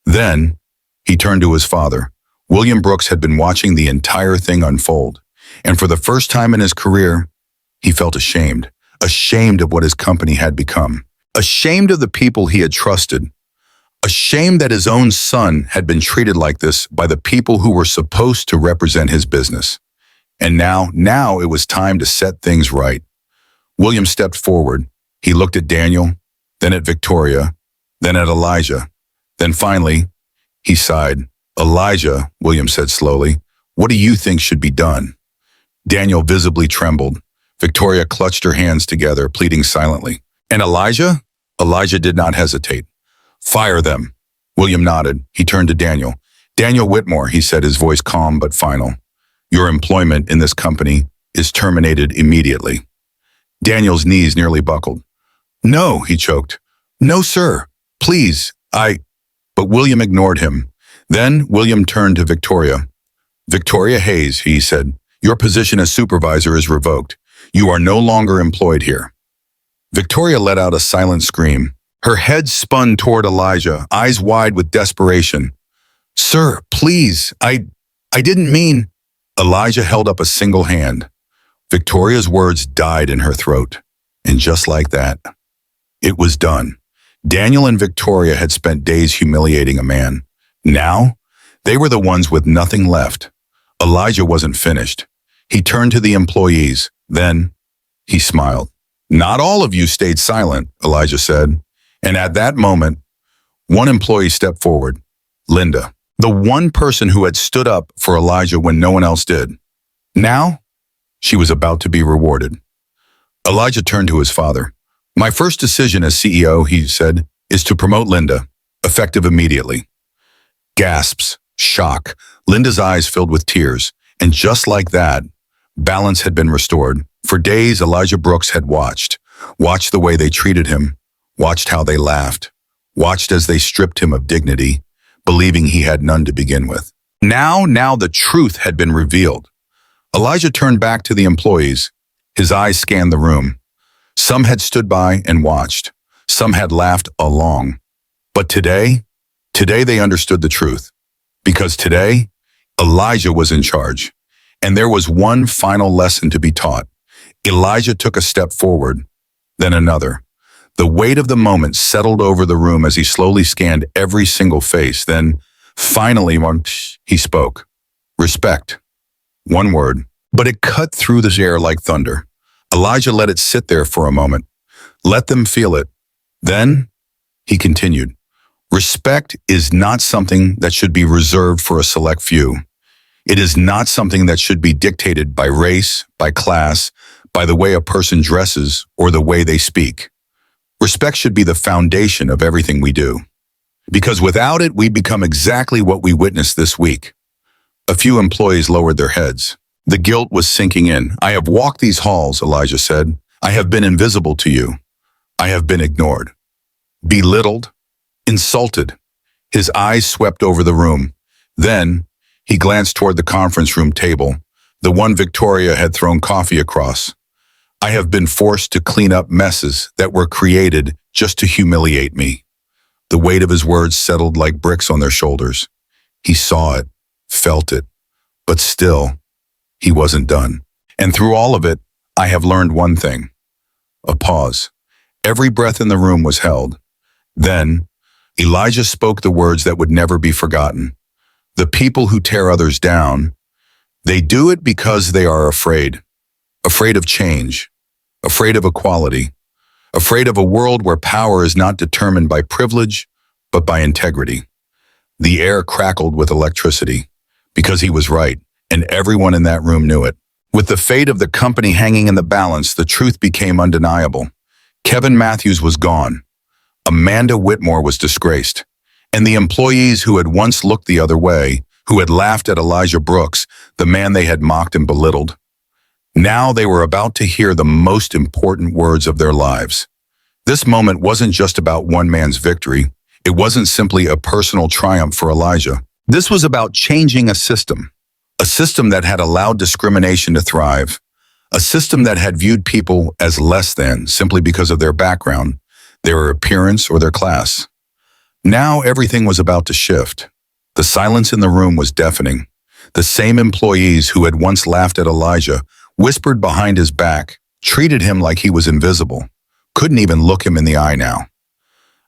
Then, he turned to his father. William Brooks had been watching the entire thing unfold, and for the first time in his career, he felt ashamed of what his company had become, ashamed of the people he had trusted, ashamed that his own son had been treated like this by the people who were supposed to represent his business. And now it was time to set things right. William stepped forward. He looked at Daniel, then at Victoria, then at Elijah. Then finally, he sighed. "Elijah," William said slowly, "what do you think should be done?" Daniel visibly trembled. Victoria clutched her hands together, pleading silently. And Elijah? Elijah did not hesitate. "Fire them." William nodded. He turned to Daniel. "Daniel Whitmore," he said, his voice calm but final. "Your employment in this company is terminated immediately." Daniel's knees nearly buckled. "No," he choked. "No, sir. Please, But William ignored him. Then William turned to Victoria. "Victoria Hayes," he said, "your position as supervisor is revoked. You are no longer employed here." Victoria let out a silent scream. Her head spun toward Elijah, eyes wide with desperation. "Sir, please, I didn't mean—" Elijah held up a single hand. Victoria's words died in her throat. And just like that, it was done. Daniel and Victoria had spent days humiliating a man. Now, they were the ones with nothing left. Elijah wasn't finished. He turned to the employees. Then, he smiled. "Not all of you stayed silent," Elijah said. And at that moment, one employee stepped forward. Linda, the one person who had stood up for Elijah when no one else did. Now, she was about to be rewarded. Elijah turned to his father. "My first decision as CEO," he said, "is to promote Linda, effective immediately." Gasps, shock, Linda's eyes filled with tears, and just like that, balance had been restored. For days, Elijah Brooks had watched the way they treated him, watched how they laughed, watched as they stripped him of dignity, believing he had none to begin with. Now the truth had been revealed. Elijah turned back to the employees. His eyes scanned the room. Some had stood by and watched. Some had laughed along. But today they understood the truth. Because today, Elijah was in charge. And there was one final lesson to be taught. Elijah took a step forward, then another. The weight of the moment settled over the room as he slowly scanned every single face. Then, finally, he spoke. Respect. One word. But it cut through the air like thunder. Elijah let it sit there for a moment. Let them feel it. Then, he continued. Respect is not something that should be reserved for a select few. It is not something that should be dictated by race, by class, by the way a person dresses, or the way they speak. Respect should be the foundation of everything we do. Because without it, we become exactly what we witnessed this week. A few employees lowered their heads. The guilt was sinking in. I have walked these halls, Elijah said. I have been invisible to you. I have been ignored. Belittled. Insulted. His eyes swept over the room. Then, he glanced toward the conference room table, the one Victoria had thrown coffee across. I have been forced to clean up messes that were created just to humiliate me. The weight of his words settled like bricks on their shoulders. He saw it, felt it, but still, he wasn't done. And through all of it, I have learned one thing. A pause. Every breath in the room was held. Then, Elijah spoke the words that would never be forgotten. The people who tear others down, they do it because they are afraid. Afraid of change. Afraid of equality. Afraid of a world where power is not determined by privilege, but by integrity. The air crackled with electricity, because he was right, and everyone in that room knew it. With the fate of the company hanging in the balance, the truth became undeniable. Kevin Matthews was gone. Amanda Whitmore was disgraced. And the employees who had once looked the other way, who had laughed at Elijah Brooks, the man they had mocked and belittled, now they were about to hear the most important words of their lives. This moment wasn't just about one man's victory. It wasn't simply a personal triumph for Elijah. This was about changing a system that had allowed discrimination to thrive, a system that had viewed people as less than simply because of their background, their appearance, or their class. Now everything was about to shift. The silence in the room was deafening. The same employees who had once laughed at Elijah, whispered behind his back, treated him like he was invisible, couldn't even look him in the eye now.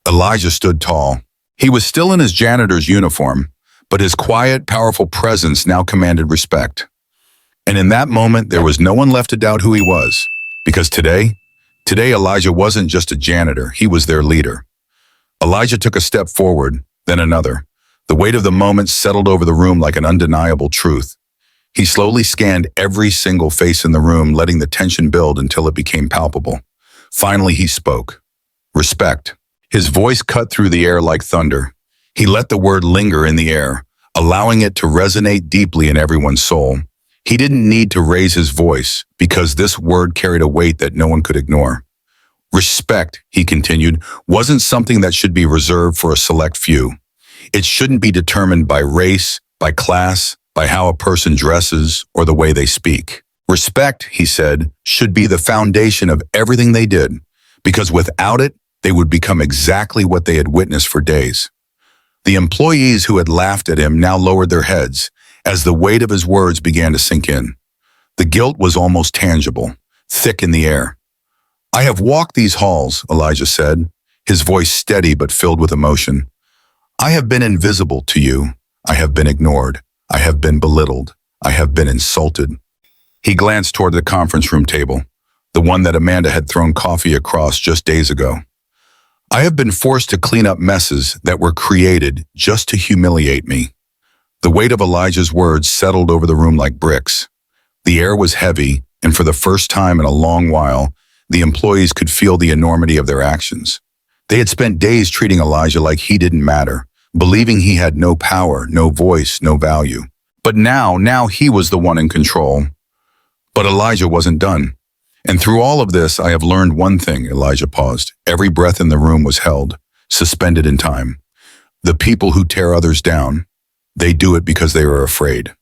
Elijah stood tall. He was still in his janitor's uniform, but his quiet, powerful presence now commanded respect. And in that moment, there was no one left to doubt who he was. Because today Elijah wasn't just a janitor, he was their leader. Elijah took a step forward, then another. The weight of the moment settled over the room like an undeniable truth. He slowly scanned every single face in the room, letting the tension build until it became palpable. Finally, he spoke. Respect. His voice cut through the air like thunder. He let the word linger in the air, allowing it to resonate deeply in everyone's soul. He didn't need to raise his voice because this word carried a weight that no one could ignore. Respect, he continued, wasn't something that should be reserved for a select few. It shouldn't be determined by race, by class, by how a person dresses, or the way they speak. Respect, he said, should be the foundation of everything they did, because without it, they would become exactly what they had witnessed for days. The employees who had laughed at him now lowered their heads as the weight of his words began to sink in. The guilt was almost tangible, thick in the air. I have walked these halls, Elijah said, his voice steady but filled with emotion. I have been invisible to you. I have been ignored. I have been belittled. I have been insulted. He glanced toward the conference room table, the one that Amanda had thrown coffee across just days ago. I have been forced to clean up messes that were created just to humiliate me. The weight of Elijah's words settled over the room like bricks. The air was heavy, and for the first time in a long while, the employees could feel the enormity of their actions. They had spent days treating Elijah like he didn't matter, believing he had no power, no voice, no value. But now he was the one in control. But Elijah wasn't done. And through all of this, I have learned one thing, Elijah paused. Every breath in the room was held, suspended in time. The people who tear others down, they do it because they are afraid.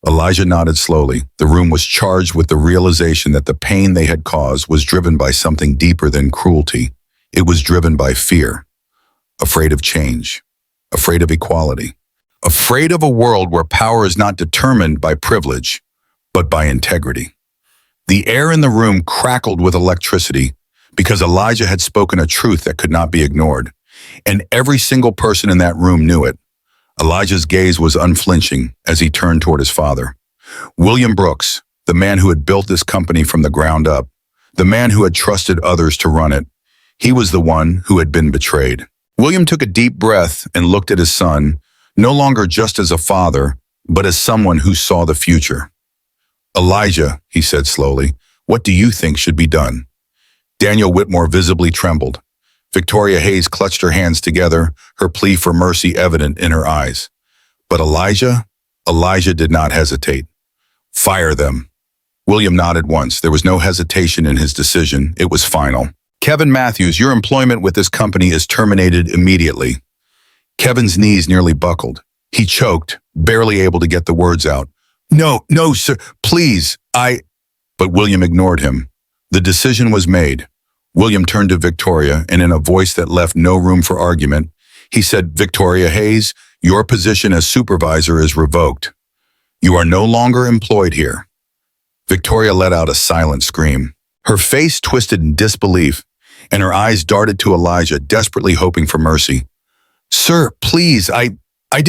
Elijah nodded slowly. The room was charged with the realization that the pain they had caused was driven by something deeper than cruelty. It was driven by fear, afraid of change, afraid of equality, afraid of a world where power is not determined by privilege, but by integrity. The air in the room crackled with electricity because Elijah had spoken a truth that could not be ignored, and every single person in that room knew it. Elijah's gaze was unflinching as he turned toward his father. William Brooks, the man who had built this company from the ground up, the man who had trusted others to run it, he was the one who had been betrayed. William took a deep breath and looked at his son, no longer just as a father, but as someone who saw the future. "Elijah," he said slowly, "what do you think should be done?" Daniel Whitmore visibly trembled. Victoria Hayes clutched her hands together, her plea for mercy evident in her eyes. But Elijah did not hesitate. "Fire them." William nodded once. There was no hesitation in his decision. It was final. "Kevin Matthews, your employment with this company is terminated immediately." Kevin's knees nearly buckled. He choked, barely able to get the words out. No, sir, please, But William ignored him. The decision was made. William turned to Victoria, and in a voice that left no room for argument, he said, "Victoria Hayes, your position as supervisor is revoked. You are no longer employed here." Victoria let out a silent scream. Her face twisted in disbelief, and her eyes darted to Elijah, desperately hoping for mercy. "Sir, please, I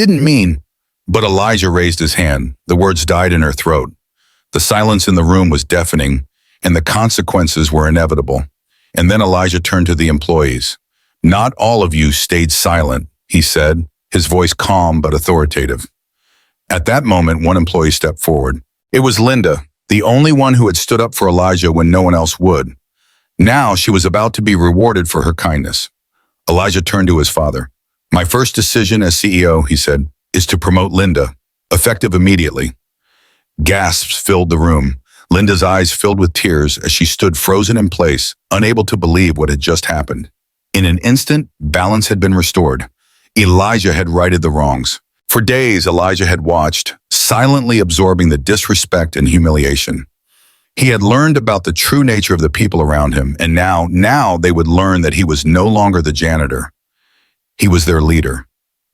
didn't mean..." But Elijah raised his hand. The words died in her throat. The silence in the room was deafening, and the consequences were inevitable. And then Elijah turned to the employees. "Not all of you stayed silent," he said, his voice calm but authoritative. At that moment, one employee stepped forward. It was Linda, the only one who had stood up for Elijah when no one else would. Now she was about to be rewarded for her kindness. Elijah turned to his father. "My first decision as CEO," he said, "is to promote Linda, effective immediately." Gasps filled the room. Linda's eyes filled with tears as she stood frozen in place, unable to believe what had just happened. In an instant, balance had been restored. Elijah had righted the wrongs. For days, Elijah had watched, silently absorbing the disrespect and humiliation. He had learned about the true nature of the people around him, and now they would learn that he was no longer the janitor. He was their leader.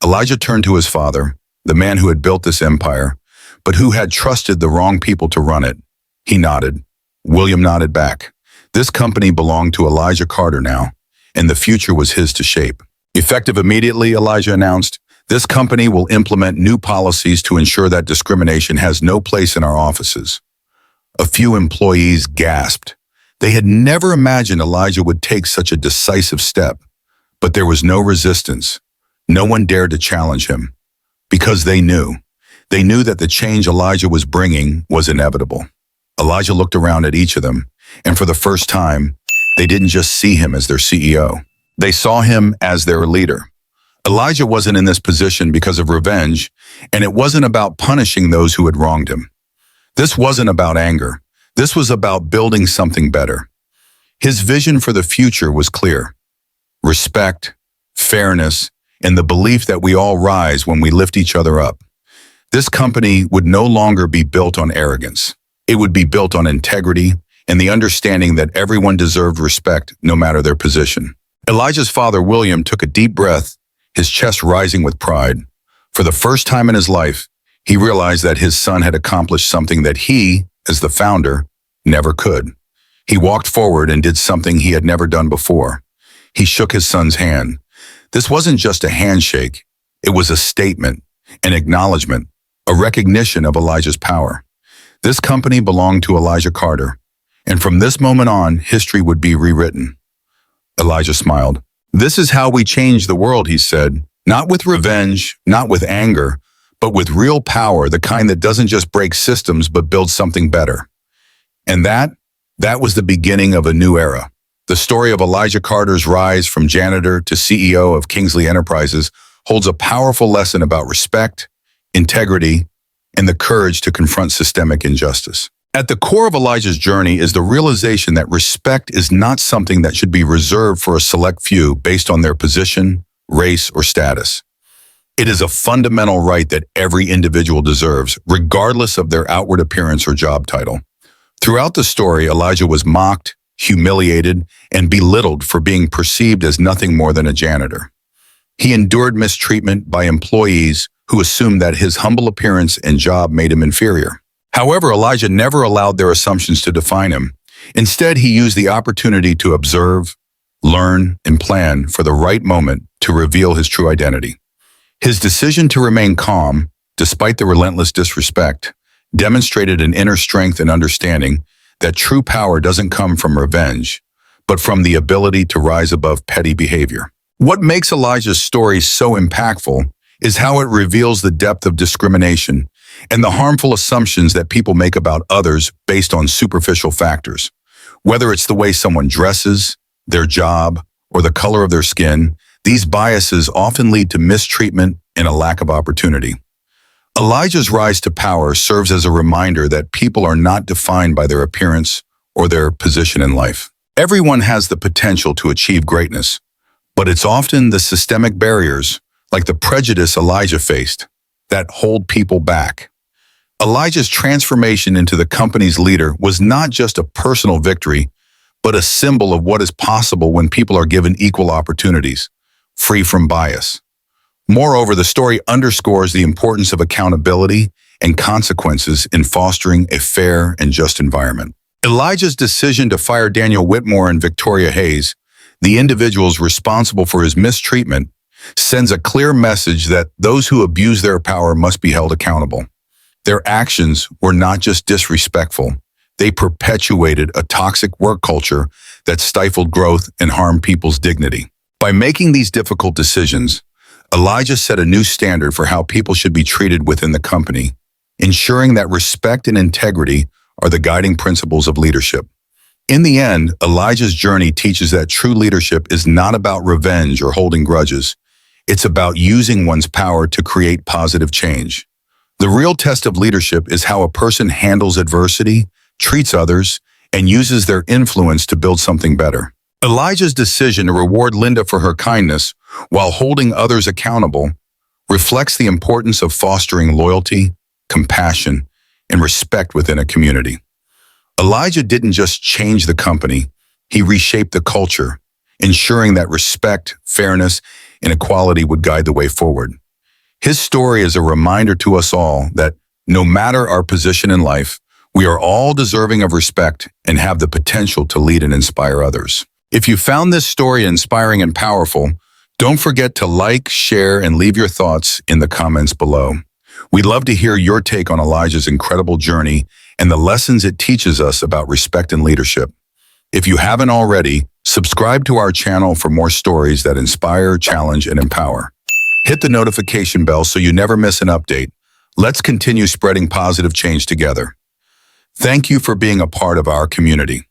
Elijah turned to his father, the man who had built this empire, but who had trusted the wrong people to run it. He nodded. William nodded back. This company belonged to Elijah Carter now, and the future was his to shape. Effective immediately, Elijah announced, this company will implement new policies to ensure that discrimination has no place in our offices. A few employees gasped. They had never imagined Elijah would take such a decisive step, but there was no resistance. No one dared to challenge him, because they knew that the change Elijah was bringing was inevitable. Elijah looked around at each of them, and for the first time, they didn't just see him as their CEO. They saw him as their leader. Elijah wasn't in this position because of revenge, and it wasn't about punishing those who had wronged him. This wasn't about anger. This was about building something better. His vision for the future was clear. Respect, fairness, and the belief that we all rise when we lift each other up. This company would no longer be built on arrogance. It would be built on integrity and the understanding that everyone deserved respect no matter their position. Elijah's father, William, took a deep breath, his chest rising with pride. For the first time in his life, he realized that his son had accomplished something that he, as the founder, never could. He walked forward and did something he had never done before. He shook his son's hand. This wasn't just a handshake. It was a statement, an acknowledgement, a recognition of Elijah's power. This company belonged to Elijah Carter, and from this moment on, history would be rewritten. Elijah smiled. This is how we change the world, he said. Not with revenge, not with anger, but with real power, the kind that doesn't just break systems, but builds something better. And that was the beginning of a new era. The story of Elijah Carter's rise from janitor to CEO of Kingsley Enterprises holds a powerful lesson about respect, integrity, and the courage to confront systemic injustice. At the core of Elijah's journey is the realization that respect is not something that should be reserved for a select few based on their position, race, or status. It is a fundamental right that every individual deserves, regardless of their outward appearance or job title. Throughout the story, Elijah was mocked, humiliated, and belittled for being perceived as nothing more than a janitor. He endured mistreatment by employees who assumed that his humble appearance and job made him inferior. However, Elijah never allowed their assumptions to define him. Instead, he used the opportunity to observe, learn, and plan for the right moment to reveal his true identity. His decision to remain calm, despite the relentless disrespect, demonstrated an inner strength and understanding that true power doesn't come from revenge, but from the ability to rise above petty behavior. What makes Elijah's story so impactful is how it reveals the depth of discrimination and the harmful assumptions that people make about others based on superficial factors. Whether it's the way someone dresses, their job, or the color of their skin, these biases often lead to mistreatment and a lack of opportunity. Elijah's rise to power serves as a reminder that people are not defined by their appearance or their position in life. Everyone has the potential to achieve greatness, but it's often the systemic barriers, like the prejudice Elijah faced, that hold people back. Elijah's transformation into the company's leader was not just a personal victory, but a symbol of what is possible when people are given equal opportunities, free from bias. Moreover, the story underscores the importance of accountability and consequences in fostering a fair and just environment. Elijah's decision to fire Daniel Whitmore and Victoria Hayes, the individuals responsible for his mistreatment, sends a clear message that those who abuse their power must be held accountable. Their actions were not just disrespectful, they perpetuated a toxic work culture that stifled growth and harmed people's dignity. By making these difficult decisions, Elijah set a new standard for how people should be treated within the company, ensuring that respect and integrity are the guiding principles of leadership. In the end, Elijah's journey teaches that true leadership is not about revenge or holding grudges. It's about using one's power to create positive change. The real test of leadership is how a person handles adversity, treats others, and uses their influence to build something better. Elijah's decision to reward Linda for her kindness while holding others accountable reflects the importance of fostering loyalty, compassion, and respect within a community. Elijah didn't just change the company, he reshaped the culture, ensuring that respect, fairness, and equality would guide the way forward. His story is a reminder to us all that no matter our position in life, we are all deserving of respect and have the potential to lead and inspire others. If you found this story inspiring and powerful, don't forget to like, share, and leave your thoughts in the comments below. We'd love to hear your take on Elijah's incredible journey and the lessons it teaches us about respect and leadership. If you haven't already, subscribe to our channel for more stories that inspire, challenge, and empower. Hit the notification bell so you never miss an update. Let's continue spreading positive change together. Thank you for being a part of our community.